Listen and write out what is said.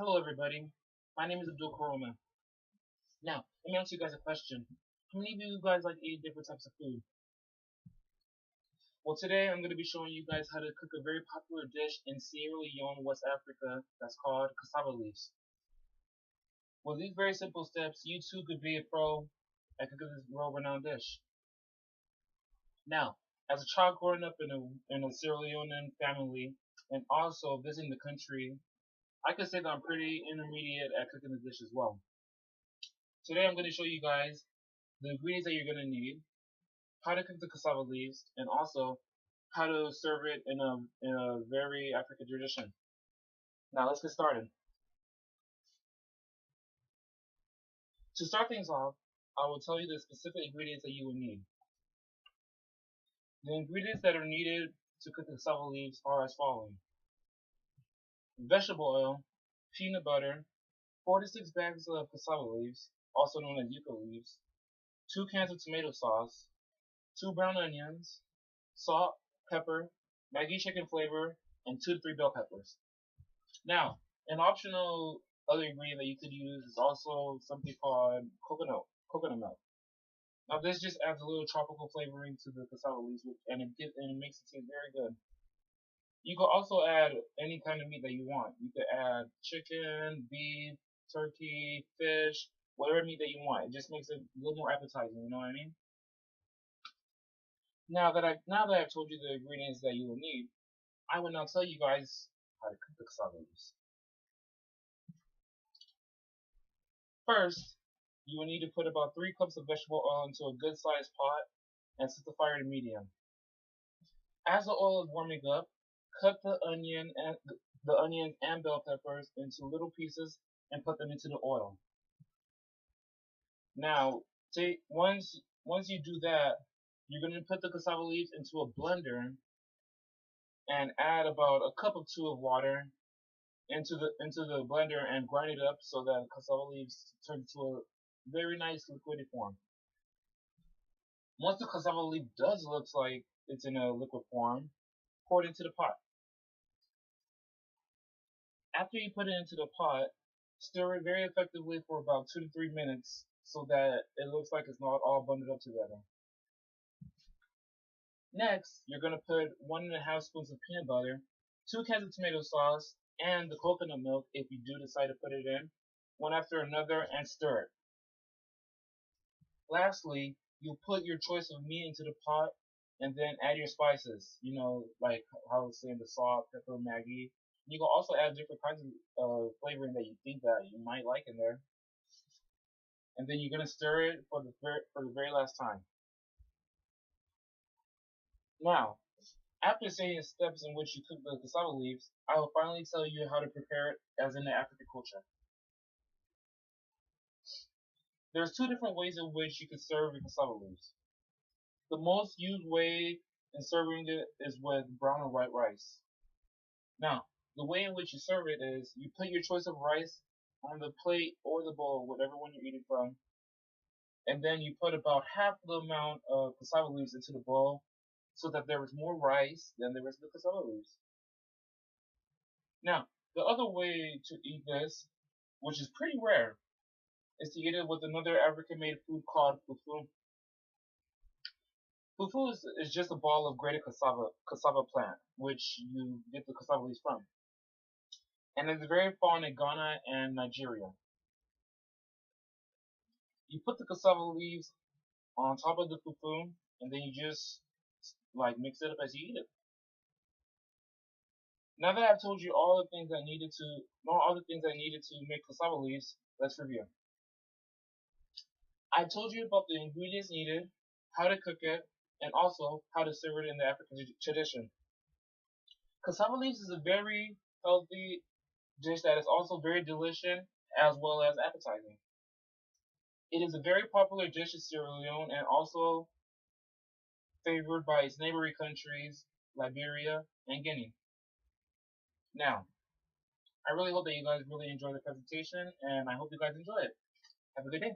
Hello everybody, my name is Abdul Karoma. Now, let me ask you guys a question. How many of you guys like to eat different types of food? Well, today I'm going to be showing you guys how to cook a very popular dish in Sierra Leone, West Africa, that's called cassava leaves. With these very simple steps, you too could be a pro at cooking this world-renowned dish. Now, as a child growing up in a Sierra Leonean family and also visiting the country, I can say that I'm pretty intermediate at cooking the dish as well. Today I'm going to show you guys the ingredients that you're going to need, how to cook the cassava leaves, and also how to serve it in a very African tradition. Now let's get started. To start things off, I will tell you the specific ingredients that you will need. The ingredients that are needed to cook the cassava leaves are as following: vegetable oil, peanut butter, 4 to 6 bags of cassava leaves, also known as yucca leaves, 2 cans of tomato sauce, 2 brown onions, salt, pepper, Maggi chicken flavor, and 2 to 3 bell peppers. Now, an optional other ingredient that you could use is also something called coconut milk. Now, this just adds a little tropical flavoring to the cassava leaves, and it makes it taste very good. You could also add any kind of meat that you want. You could add chicken, beef, turkey, fish, whatever meat that you want. It just makes it a little more appetizing. You know what I mean? Now that I've told you the ingredients that you will need, I will now tell you guys how to cook the cassava leaves. First, you will need to put about 3 cups of vegetable oil into a good sized pot and set the fire to medium. As the oil is warming up, cut the onions and bell peppers into little pieces and put them into the oil. Now, once you do that, you're going to put the cassava leaves into a blender and add about a cup or 2 of water into the blender and grind it up so that cassava leaves turn into a very nice liquidy form. Once the cassava leaf does look like it's in a liquid form, pour it into the pot. After you put it into the pot, stir it very effectively for about 2 to 3 minutes so that it looks like it's not all bundled up together. Next, you're going to put 1½ spoons of peanut butter, 2 cans of tomato sauce, and the coconut milk if you do decide to put it in, one after another, and stir it. Lastly, you put your choice of meat into the pot and then add your spices, like how I was saying, the salt, pepper, Maggi. You can also add different kinds of flavoring that you think that you might like in there. And then you're going to stir it for the very last time. Now, after saying the steps in which you cook the cassava leaves, I will finally tell you how to prepare it as in the African culture. There's 2 different ways in which you can serve your cassava leaves. The most used way in serving it is with brown or white rice. Now, the way in which you serve it is you put your choice of rice on the plate or the bowl, whatever one you're eating from, and then you put about half the amount of cassava leaves into the bowl so that there is more rice than there is the cassava leaves. Now, the other way to eat this, which is pretty rare, is to eat it with another African-made food called fufu. Fufu is just a ball of grated cassava plant, which you get the cassava leaves from. And it's very found in Ghana and Nigeria. You put the cassava leaves on top of the fufu, and then you just mix it up as you eat it. Now that I've told you all the things I needed to make cassava leaves, let's review. I told you about the ingredients needed, how to cook it, and also how to serve it in the African tradition. Cassava leaves is a very healthy dish that is also very delicious as well as appetizing. It is a very popular dish in Sierra Leone and also favored by its neighboring countries, Liberia and Guinea. Now, I really hope that you guys really enjoy the presentation, and I hope you guys enjoy it. Have a good day.